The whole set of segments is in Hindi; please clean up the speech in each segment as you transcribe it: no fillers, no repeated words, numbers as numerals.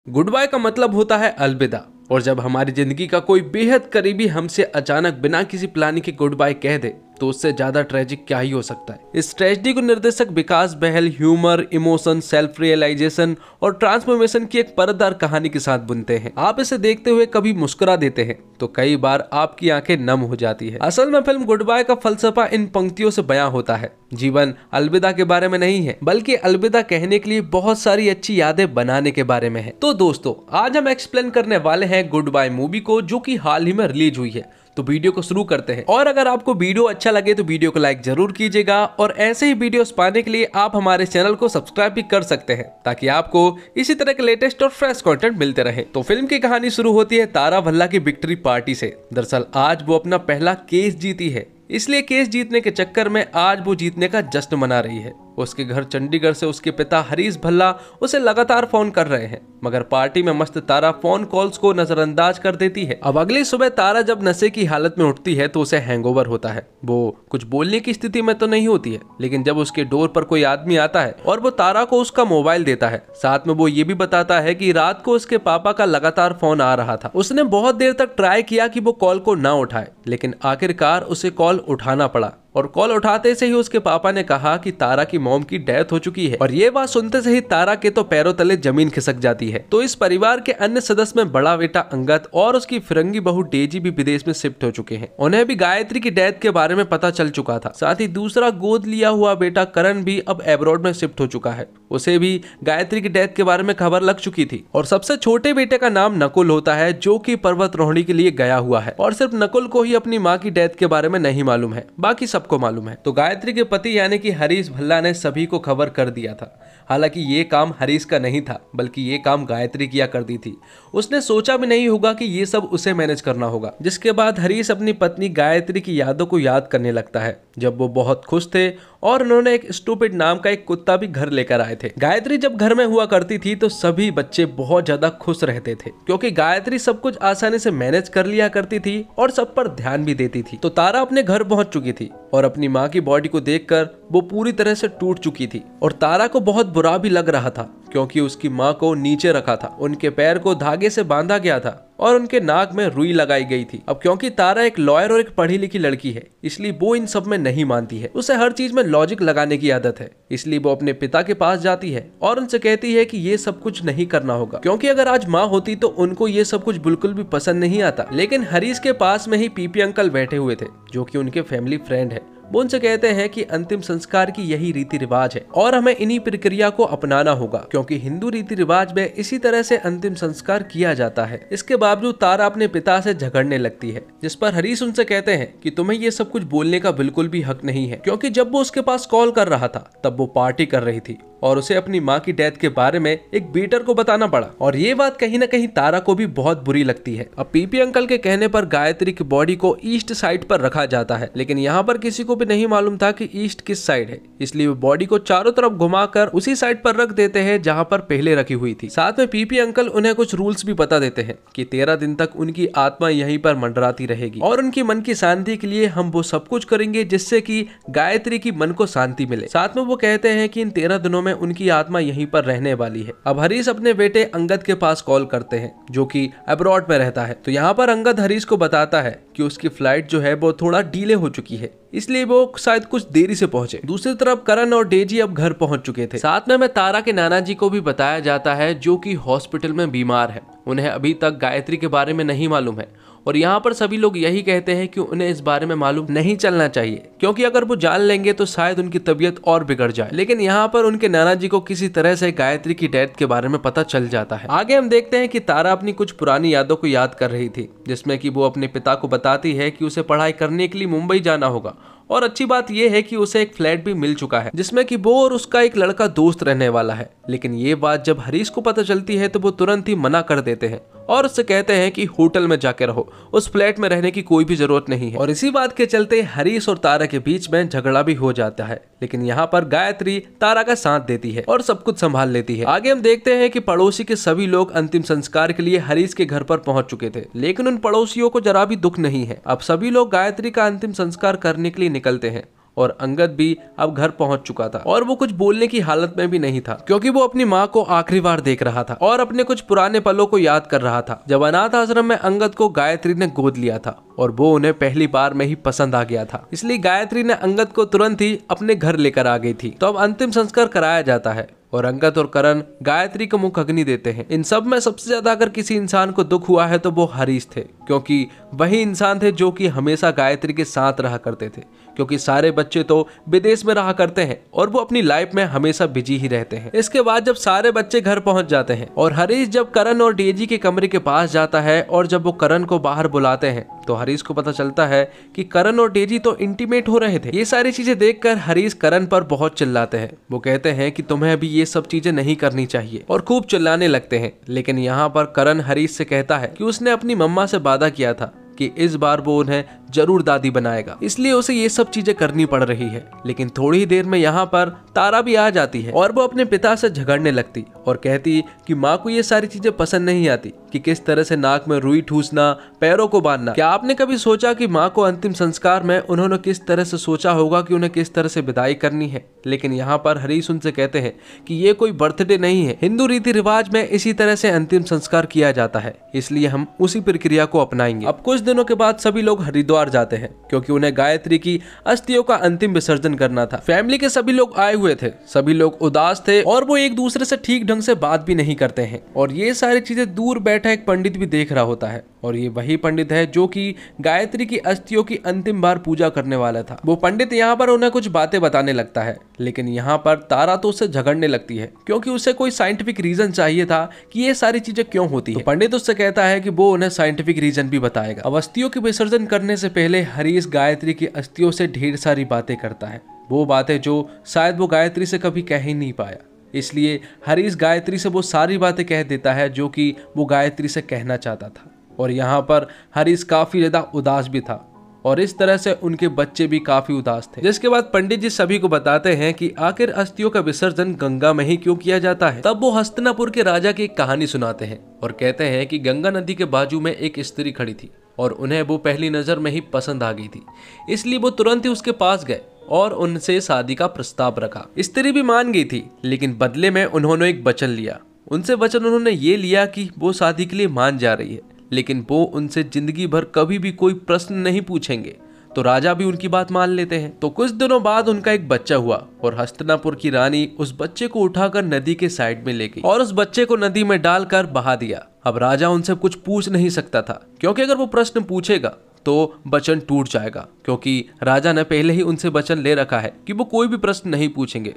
गुड बाय का मतलब होता है अलविदा। और जब हमारी जिंदगी का कोई बेहद करीबी हमसे अचानक बिना किसी प्लानिंग के गुड बाय कह दे तो उससे ज्यादा ट्रेजिक क्या ही हो सकता है। इस ट्रेजेडी को निर्देशक विकास बहल ह्यूमर, इमोशन, सेल्फ रियलाइजेशन और ट्रांसफॉर्मेशन की एक परतदार कहानी के साथ बुनते हैं। आप इसे देखते हुए कभी मुस्कुरा देते हैं तो कई बार आपकी आंखें नम हो जाती है। असल में फिल्म गुड बाय का फलसफा इन पंक्तियों से बयां होता है। जीवन अलविदा के बारे में नहीं है, बल्कि अलविदा कहने के लिए बहुत सारी अच्छी यादें बनाने के बारे में है। तो दोस्तों, आज हम एक्सप्लेन करने वाले हैं गुड बाय मूवी को, जो कि हाल ही में रिलीज हुई है। तो वीडियो को शुरू करते हैं। और अगर आपको वीडियो अच्छा लगे तो वीडियो को लाइक जरूर कीजिएगा और ऐसे ही वीडियोस पाने के लिए आप हमारे चैनल को सब्सक्राइब भी कर सकते हैं, ताकि आपको इसी तरह के लेटेस्ट और फ्रेश कंटेंट मिलते रहे। तो फिल्म की कहानी शुरू होती है तारा भल्ला की विक्ट्री पार्टी से। दरअसल आज वो अपना पहला केस जीती है, इसलिए केस जीतने के चक्कर में आज वो जीतने का जश्न मना रही है। उसके घर चंडीगढ़ से उसके पिता हरीश भल्ला उसे लगातार फोन कर रहे हैं, मगर पार्टी में मस्त तारा फोन कॉल्स को नजरअंदाज कर देती है। अब अगली सुबह तारा जब नशे की हालत में उठती है तो उसे हैंगओवर होता है। वो कुछ बोलने की स्थिति में तो नहीं होती है, लेकिन जब उसके डोर पर कोई आदमी आता है और वो तारा को उसका मोबाइल देता है, साथ में वो ये भी बताता है कि रात को उसके पापा का लगातार फोन आ रहा था। उसने बहुत देर तक ट्राई किया कि वो कॉल को ना उठाए, लेकिन आखिरकार उसे कॉल उठाना पड़ा। और कॉल उठाते से ही उसके पापा ने कहा कि तारा की मॉम की डेथ हो चुकी है। और ये बात सुनते से ही तारा के तो पैरों तले जमीन खिसक जाती है। तो इस परिवार के अन्य सदस्य में बड़ा बेटा अंगद और उसकी फिरंगी बहू डेजी भी विदेश में शिफ्ट हो चुके हैं। उन्हें भी गायत्री की डेथ के बारे में पता चल चुका था। साथ ही दूसरा गोद लिया हुआ बेटा करण भी अब एब्रॉड में शिफ्ट हो चुका है। उसे भी गायत्री की डेथ के बारे में खबर लग चुकी थी। और सबसे छोटे बेटे का नाम नकुल होता है, जो कि पर्वतारोहणी के लिए गया हुआ है। और सिर्फ नकुल को ही अपनी माँ की डेथ के बारे में नहीं मालूम है, बाकी सबको मालूम है। तो गायत्री के पति यानी कि हरीश भल्ला ने सभी को खबर कर दिया था। हालांकि ये काम हरीश का नहीं था, बल्कि ये काम गायत्री किया करती थी। उसने सोचा भी नहीं होगा कि ये सब उसे मैनेज करना होगा। जिसके बाद हरीश अपनी पत्नी गायत्री की यादों को याद करने लगता है, जब वो बहुत खुश थे और उन्होंने एक स्टूपिड नाम का एक कुत्ता भी घर लेकर आए थे। गायत्री जब घर में हुआ करती थी तो सभी बच्चे बहुत ज्यादा खुश रहते थे, क्योंकि गायत्री सब कुछ आसानी से मैनेज कर लिया करती थी और सब पर ध्यान भी देती थी। तो तारा अपने घर पहुंच चुकी थी और अपनी माँ की बॉडी को देखकर वो पूरी तरह से टूट चुकी थी। और तारा को बहुत बुरा भी लग रहा था, क्योंकि उसकी माँ को नीचे रखा था, उनके पैर को धागे से बांधा गया था और उनके नाक में रुई लगाई गई थी। अब क्योंकि तारा एक लॉयर और एक पढ़ी लिखी लड़की है, इसलिए वो इन सब में नहीं मानती है। उसे हर चीज में लॉजिक लगाने की आदत है, इसलिए वो अपने पिता के पास जाती है और उनसे कहती है कि ये सब कुछ नहीं करना होगा, क्योंकि अगर आज माँ होती तो उनको ये सब कुछ बिल्कुल भी पसंद नहीं आता। लेकिन हरीश के पास में ही पीपी अंकल बैठे हुए थे, जो कि उनके फैमिली फ्रेंड है। वो उनसे कहते हैं कि अंतिम संस्कार की यही रीति रिवाज है और हमें इन्हीं प्रक्रिया को अपनाना होगा, क्योंकि हिंदू रीति रिवाज में इसी तरह से अंतिम संस्कार किया जाता है। इसके बावजूद तारा अपने पिता से झगड़ने लगती है, जिस पर हरीश उनसे कहते हैं कि तुम्हें ये सब कुछ बोलने का बिल्कुल भी हक नहीं है, क्योंकि जब वो उसके पास कॉल कर रहा था तब वो पार्टी कर रही थी और उसे अपनी माँ की डेथ के बारे में एक बीटर को बताना पड़ा। और ये बात कहीं ना कहीं तारा को भी बहुत बुरी लगती है। अब पीपी अंकल के कहने पर गायत्री की बॉडी को ईस्ट साइड पर रखा जाता है, लेकिन यहाँ पर किसी को भी नहीं मालूम था कि ईस्ट किस साइड है, इसलिए वो बॉडी को चारों तरफ घुमाकर उसी साइड पर रख देते हैं जहाँ पर पहले रखी हुई थी। साथ में पीपी अंकल उन्हें कुछ रूल्स भी बता देते हैं कि 13 दिन तक उनकी आत्मा यहीं पर मंडराती रहेगी और उनकी मन की शांति के लिए हम वो सब कुछ करेंगे जिससे कि गायत्री की मन को शांति मिले। साथ में वो कहते हैं कि इन 13 दिनों में उनकी आत्मा यहीं पर रहने वाली है। अब हरीश अपने बेटे अंगद के पास कॉल करते हैं, जो कि अब्रॉड में रहता है। तो यहाँ पर अंगद हरीश को बताता है कि उसकी फ्लाइट जो है वो थोड़ा डीले हो चुकी है, इसलिए वो शायद कुछ देरी से पहुंचे। दूसरी तरफ करण और डेजी अब घर पहुंच चुके थे। साथ में हमें तारा के नाना जी को भी बताया जाता है, जो कि हॉस्पिटल में बीमार है। उन्हें अभी तक गायत्री के बारे में नहीं मालूम है और यहाँ पर सभी लोग यही कहते हैं कि उन्हें इस बारे में मालूम नहीं चलना चाहिए, क्योंकि अगर वो जान लेंगे तो शायद उनकी तबीयत और बिगड़ जाए। लेकिन यहाँ पर उनके नाना जी को किसी तरह से गायत्री की डेथ के बारे में पता चल जाता है। आगे हम देखते हैं कि तारा अपनी कुछ पुरानी यादों को याद कर रही थी, जिसमें कि वो अपने पिता को बताती है कि उसे पढ़ाई करने के लिए मुंबई जाना होगा। और अच्छी बात यह है कि उसे एक फ्लैट भी मिल चुका है, जिसमें कि वो और उसका एक लड़का दोस्त रहने वाला है। लेकिन ये बात जब हरीश को पता चलती है तो वो तुरंत ही मना कर देते हैं और उससे कहते हैं कि होटल में जाके रहो, उस फ्लैट में रहने की कोई भी जरूरत नहीं है। और इसी बात के चलते हरीश और तारा के बीच में झगड़ा भी हो जाता है, लेकिन यहाँ पर गायत्री तारा का साथ देती है और सब कुछ संभाल लेती है। आगे हम देखते हैं कि पड़ोसी के सभी लोग अंतिम संस्कार के लिए हरीश के घर पर पहुंच चुके थे, लेकिन उन पड़ोसियों को जरा भी दुख नहीं है। अब सभी लोग गायत्री का अंतिम संस्कार करने के लिए निकलते हैं और अंगद भी अब घर पहुंच चुका था और वो कुछ बोलने की हालत में भी नहीं था, क्योंकि वो अपनी माँ को आखिरी बार देख रहा था और अपने कुछ पुराने पलों को याद कर रहा था जब अनाथ आश्रम में अंगद को गायत्री ने गोद लिया था और वो उन्हें पहली बार में ही पसंद आ गया था। इसलिए गायत्री ने अंगद को तुरंत ही अपने घर लेकर आ गई थी। तो अब अंतिम संस्कार कराया जाता है और अंगद और करण गायत्री को मुख अग्नि देते हैं। इन सब में सबसे ज्यादा अगर किसी इंसान को दुख हुआ है तो वो हरीश थे, क्योंकि वही इंसान थे जो कि हमेशा गायत्री के साथ रहा करते थे, क्योंकि सारे बच्चे तो विदेश में रहा करते हैं और वो अपनी लाइफ में हमेशा बिजी ही रहते हैं। इसके बाद जब सारे बच्चे घर पहुंच जाते हैं और हरीश जब करण और डेजी के कमरे के पास जाता है और जब वो करण को बाहर बुलाते हैं तो हरीश को पता चलता है कि करण और डेजी तो इंटीमेट हो रहे थे। ये सारी चीजें देखकर हरीश करण पर बहुत चिल्लाते हैं। वो कहते हैं कि तुम्हें अभी ये सब चीजें नहीं करनी चाहिए और खूब चिल्लाने लगते हैं। लेकिन यहाँ पर करण हरीश से कहता है कि उसने अपनी मम्मा से वादा किया था कि इस बार वो उन्हें जरूर दादी बनाएगा, इसलिए उसे ये सब चीजें करनी पड़ रही है। लेकिन थोड़ी ही देर में यहाँ पर तारा भी आ जाती है और वो अपने पिता से झगड़ने लगती और कहती कि माँ को ये सारी चीजें पसंद नहीं आती, कि किस तरह से नाक में रुई ठूसना, पैरों को बांधना। क्या आपने कभी सोचा कि माँ को अंतिम संस्कार में उन्होंने किस तरह से सोचा होगा कि उन्हें किस तरह से विदाई करनी है। लेकिन यहाँ पर हरीश उनसे कहते हैं कि ये कोई बर्थडे नहीं है, हिंदू रीति रिवाज में इसी तरह से अंतिम संस्कार किया जाता है, इसलिए हम उसी प्रक्रिया को अपनाएंगे। अब कुछ दिनों के बाद सभी लोग हरिद्वार जाते हैं, क्योंकि उन्हें गायत्री की अस्थियों का अंतिम विसर्जन करना था। फैमिली के सभी लोग आए हुए थे, सभी लोग उदास थे और वो एक दूसरे से ठीक ढंग से बात भी नहीं करते हैं। और ये सारी चीजें दूर बैठा एक पंडित भी देख रहा होता है और ये वही पंडित है जो कि गायत्री की अस्थियों की अंतिम बार पूजा करने वाला था। वो पंडित यहाँ पर उन्हें कुछ बातें बताने लगता है, लेकिन यहाँ पर तारा तो उससे झगड़ने लगती है, क्योंकि उसे कोई साइंटिफिक रीजन चाहिए था कि ये सारी चीजें क्यों होती है। तो पंडित उससे कहता है कि वो उन्हें साइंटिफिक रीजन भी बताएगा। अब अस्थियों के विसर्जन करने से पहले हरीश गायत्री की अस्थियों से ढेर सारी बातें करता है, वो बातें जो शायद वो गायत्री से कभी कह ही नहीं पाया। इसलिए हरीश गायत्री से वो सारी बातें कह देता है जो कि वो गायत्री से कहना चाहता था। और यहाँ पर हरीश काफी ज्यादा उदास भी था और इस तरह से उनके बच्चे भी काफी उदास थे। जिसके बाद पंडित जी सभी को बताते हैं कि आखिर अस्थियों का विसर्जन गंगा में ही क्यों किया जाता है। तब वो हस्तिनापुर के राजा की एक कहानी सुनाते हैं और कहते हैं कि गंगा नदी के बाजू में एक स्त्री खड़ी थी और उन्हें वो पहली नजर में ही पसंद आ गई थी, इसलिए वो तुरंत ही उसके पास गए और उनसे शादी का प्रस्ताव रखा। स्त्री भी मान गई थी, लेकिन बदले में उन्होंने एक वचन लिया। उनसे वचन उन्होंने ये लिया कि वो शादी के लिए मान जा रही है, लेकिन वो उनसे जिंदगी भर कभी भी कोई प्रश्न नहीं पूछेंगे। तो राजा भी उनकी बात मान लेते हैं। तो कुछ दिनों बाद उनका एक बच्चा हुआ और हस्तिनापुर की रानी उस बच्चे को उठाकर नदी के साइड में ले गई और उस बच्चे को नदी में डालकर बहा दिया। अब राजा उनसे कुछ पूछ नहीं सकता था, क्योंकि अगर वो प्रश्न पूछेगा तो वचन टूट जाएगा, क्योंकि राजा ने पहले ही उनसे वचन ले रखा है कि वो कोई भी प्रश्न नहीं पूछेंगे।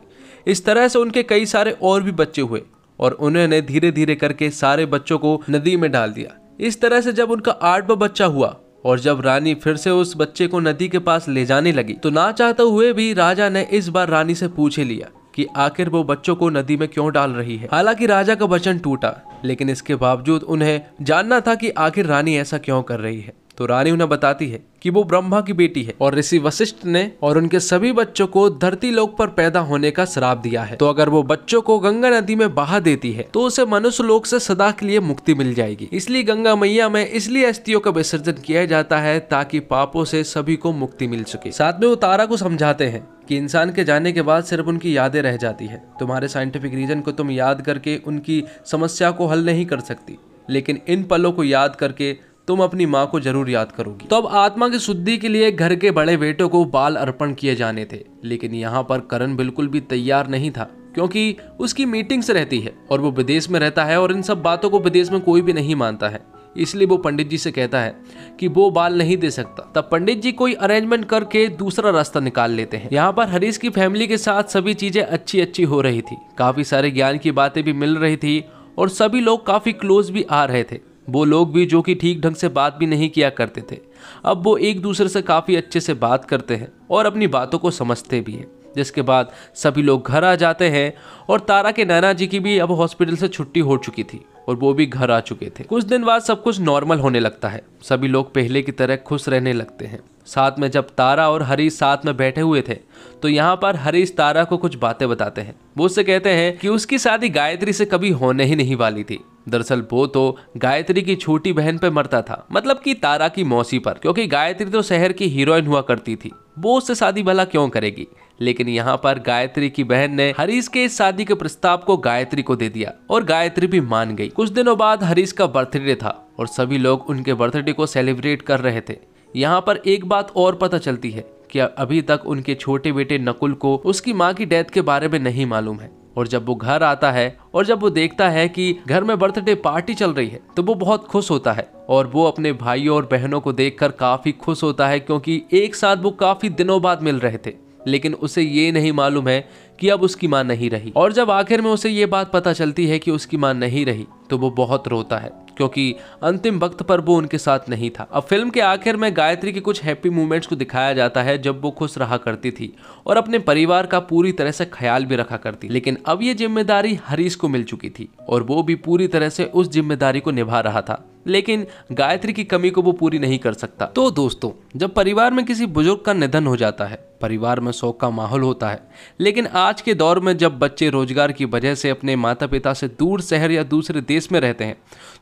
इस तरह से उनके कई सारे और भी बच्चे हुए और उन्होंने धीरे धीरे करके सारे बच्चों को नदी में डाल दिया। इस तरह से जब उनका 8वां बच्चा हुआ और जब रानी फिर से उस बच्चे को नदी के पास ले जाने लगी, तो ना चाहते हुए भी राजा ने इस बार रानी से पूछ ही लिया कि आखिर वो बच्चों को नदी में क्यों डाल रही है। हालांकि राजा का वचन टूटा, लेकिन इसके बावजूद उन्हें जानना था कि आखिर रानी ऐसा क्यों कर रही है। तो रानी उन्हें बताती है कि वो ब्रह्मा की बेटी है और ऋषि वशिष्ठ ने और उनके सभी बच्चों को धरती लोक पर पैदा होने का श्राप दिया है। तो अगर वो बच्चों को गंगा नदी में बहा देती है तो उसे मनुष्य लोक से सदा के लिए मुक्ति मिल जाएगी। इसलिए गंगा मैया में इसलिए अस्थियों का विसर्जन किया जाता है ताकि पापों से सभी को मुक्ति मिल सके। साथ में वो तारा को समझाते हैं कि इंसान के जाने के बाद सिर्फ उनकी यादें रह जाती है। तुम्हारे साइंटिफिक रीजन को तुम याद करके उनकी समस्या को हल नहीं कर सकती, लेकिन इन पलों को याद करके तुम अपनी माँ को जरूर याद करोगी। तो अब आत्मा की शुद्धि के लिए घर के बड़े बेटों को बाल अर्पण किए जाने थे, लेकिन यहाँ पर करण बिल्कुल भी तैयार नहीं था, क्योंकि उसकी मीटिंग्स रहती है और वो विदेश में रहता है और इन सब बातों को विदेश में कोई भी नहीं मानता है। इसलिए वो पंडित जी से कहता है कि वो बाल नहीं दे सकता। तब पंडित जी कोई अरेंजमेंट करके दूसरा रास्ता निकाल लेते हैं। यहाँ पर हरीश की फैमिली के साथ सभी चीजें अच्छी हो रही थी, काफी सारे ज्ञान की बातें भी मिल रही थी और सभी लोग काफी क्लोज भी आ रहे थे। वो लोग भी जो कि ठीक ढंग से बात भी नहीं किया करते थे, अब वो एक दूसरे से काफी अच्छे से बात करते हैं और अपनी बातों को समझते भी हैं। जिसके बाद सभी लोग घर आ जाते हैं और तारा के नाना जी की भी अब हॉस्पिटल से छुट्टी हो चुकी थी और वो भी घर आ चुके थे। कुछ दिन बाद सब कुछ नॉर्मल होने लगता है, सभी लोग पहले की तरह खुश रहने लगते हैं। साथ में जब तारा और हरीश साथ में बैठे हुए थे तो यहाँ पर हरीश तारा को कुछ बातें बताते हैं। वो उससे कहते हैं कि उसकी शादी गायत्री से कभी होने ही नहीं वाली थी। दरअसल वो तो गायत्री की छोटी बहन पे मरता था, मतलब कि तारा की मौसी पर, क्योंकि गायत्री तो शहर की हीरोइन हुआ करती थी, वो उससे शादी भला क्यों करेगी। लेकिन यहाँ पर गायत्री की बहन ने हरीश के इस शादी के प्रस्ताव को गायत्री को दे दिया और गायत्री भी मान गई। कुछ दिनों बाद हरीश का बर्थडे था और सभी लोग उनके बर्थडे को सेलिब्रेट कर रहे थे। यहाँ पर एक बात और पता चलती है कि अभी तक उनके छोटे बेटे नकुल को उसकी माँ की डेथ के बारे में नहीं मालूम है। और जब वो घर आता है और जब वो देखता है कि घर में बर्थडे पार्टी चल रही है तो वो बहुत खुश होता है और वो अपने भाइयों और बहनों को देखकर काफी खुश होता है, क्योंकि एक साथ वो काफी दिनों बाद मिल रहे थे। लेकिन उसे ये नहीं मालूम है कि अब उसकी मां नहीं रही। और जब आखिर में उसे ये बात पता चलती है कि उसकी मां नहीं रही तो वो बहुत रोता है, क्योंकि अंतिम वक्त पर वो उनके साथ नहीं था। अब फिल्म के आखिर में गायत्री के कुछ हैप्पी मोमेंट्स को दिखाया जाता है जब वो खुश रहा करती थी और अपने परिवार का पूरी तरह से ख्याल भी रखा करती। लेकिन अब ये जिम्मेदारी हरीश को मिल चुकी थी और वो भी पूरी तरह से उस जिम्मेदारी को निभा रहा था, लेकिन गायत्री की कमी को वो पूरी नहीं कर सकता। तो दोस्तों, जब परिवार में किसी बुजुर्ग का निधन हो जाता है, परिवार में शोक का माहौल होता है। लेकिन आज के दौर में जब बच्चे रोजगार की वजह से अपने माता पिता से दूर शहर या दूसरे देश में रहते हैं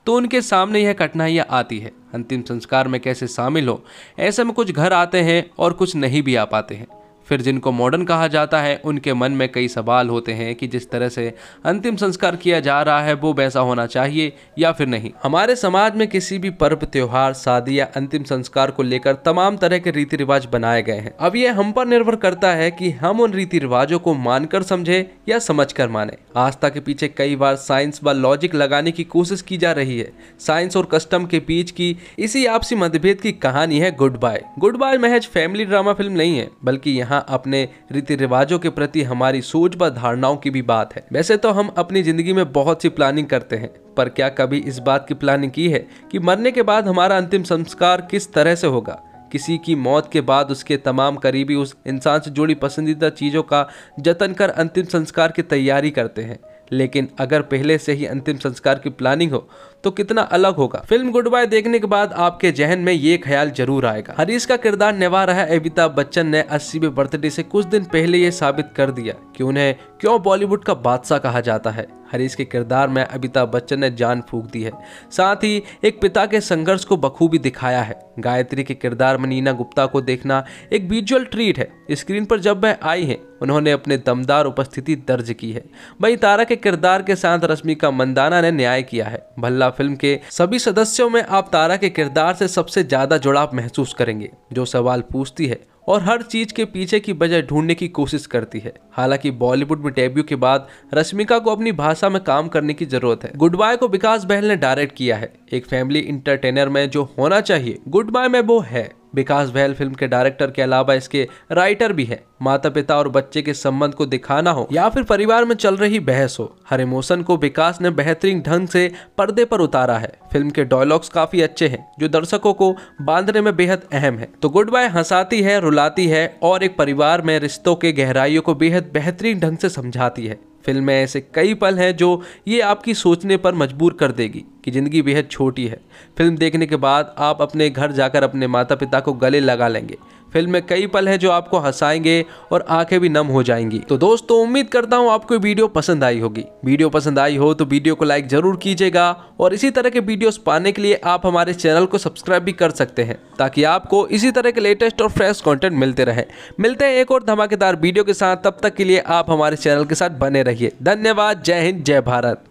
तो उनके सामने यह कठिनाइयां आती है। अंतिम संस्कार में कैसे शामिल हो, ऐसे में कुछ घर आते हैं और कुछ नहीं भी आ पाते हैं। फिर जिनको मॉडर्न कहा जाता है उनके मन में कई सवाल होते हैं कि जिस तरह से अंतिम संस्कार किया जा रहा है वो वैसा होना चाहिए या फिर नहीं। हमारे समाज में किसी भी पर्व, त्योहार, शादी या अंतिम संस्कार को लेकर तमाम तरह के रीति रिवाज बनाए गए हैं। अब ये हम पर निर्भर करता है कि हम उन रीति रिवाजों को मानकर समझे या समझकर माने। आस्था के पीछे कई बार साइंस व लॉजिक लगाने की कोशिश की जा रही है। साइंस और कस्टम के बीच की इसी आपसी मतभेद की कहानी है गुड बाय। गुड बाय महज फैमिली ड्रामा फिल्म नहीं है, बल्कि यहाँ अपने रीति रिवाजों के प्रति हमारी सोच व धारणाओं की भी बात है। वैसे तो हम अपनी जिंदगी में बहुत सी प्लानिंग करते हैं, पर क्या कभी इस बात की प्लानिंग की है कि मरने के बाद हमारा अंतिम संस्कार किस तरह से होगा। किसी की मौत के बाद उसके तमाम करीबी उस इंसान से जुड़ी पसंदीदा चीजों का जतन कर अंतिम संस्कार की तैयारी करते हैं, लेकिन अगर पहले से ही अंतिम संस्कार की प्लानिंग हो तो कितना अलग होगा। फिल्म गुड बाय देखने के बाद आपके जहन में ये ख्याल जरूर आएगा। हरीश का किरदार निभा रहा अमिताभ बच्चन ने 80वें बर्थडे से कुछ दिन पहले ये साबित कर दिया कि उन्हें क्यों बॉलीवुड का बादशाह कहा जाता है। हरीश के किरदार में अमिताभ बच्चन ने जान फूंक दी है, साथ ही एक पिता के संघर्ष को बखूबी दिखाया है। गायत्री के किरदार में नीना गुप्ता को देखना एक विजुअल ट्रीट है। स्क्रीन पर जब वह आई है उन्होंने अपने दमदार उपस्थिति दर्ज की है। वहीं तारा के किरदार के साथ रश्मिका मंदाना ने न्याय किया है। भल्ला फिल्म के सभी सदस्यों में आप तारा के किरदार से सबसे ज्यादा जुड़ाव महसूस करेंगे, जो सवाल पूछती है और हर चीज के पीछे की वजह ढूंढने की कोशिश करती है। हालांकि बॉलीवुड में डेब्यू के बाद रश्मिका को अपनी भाषा में काम करने की जरूरत है। गुड बाय को विकास बहल ने डायरेक्ट किया है। एक फैमिली इंटरटेनर में जो होना चाहिए गुड बाय में वो है। विकास बहल फिल्म के डायरेक्टर के अलावा इसके राइटर भी है। माता पिता और बच्चे के संबंध को दिखाना हो या फिर परिवार में चल रही बहस हो, हर इमोशन को विकास ने बेहतरीन ढंग से पर्दे पर उतारा है। फिल्म के डायलॉग्स काफी अच्छे हैं जो दर्शकों को बांधने में बेहद अहम है। तो गुड बाय हंसाती है, रुलाती है और एक परिवार में रिश्तों के गहराइयों को बेहद बेहतरीन ढंग से समझाती है। फिल्म में ऐसे कई पल हैं जो ये आपकी सोचने पर मजबूर कर देगी कि जिंदगी बेहद छोटी है। फिल्म देखने के बाद आप अपने घर जाकर अपने माता पिता को गले लगा लेंगे। फिल्म में कई पल हैं जो आपको हंसाएंगे और आंखें भी नम हो जाएंगी। तो दोस्तों, उम्मीद करता हूँ आपको वीडियो पसंद आई होगी। वीडियो पसंद आई हो तो वीडियो को लाइक जरूर कीजिएगा और इसी तरह के वीडियोस पाने के लिए आप हमारे चैनल को सब्सक्राइब भी कर सकते हैं, ताकि आपको इसी तरह के लेटेस्ट और फ्रेश कंटेंट मिलते रहे। मिलते हैं एक और धमाकेदार वीडियो के साथ, तब तक के लिए आप हमारे चैनल के साथ बने रहिए। धन्यवाद। जय हिंद, जय भारत।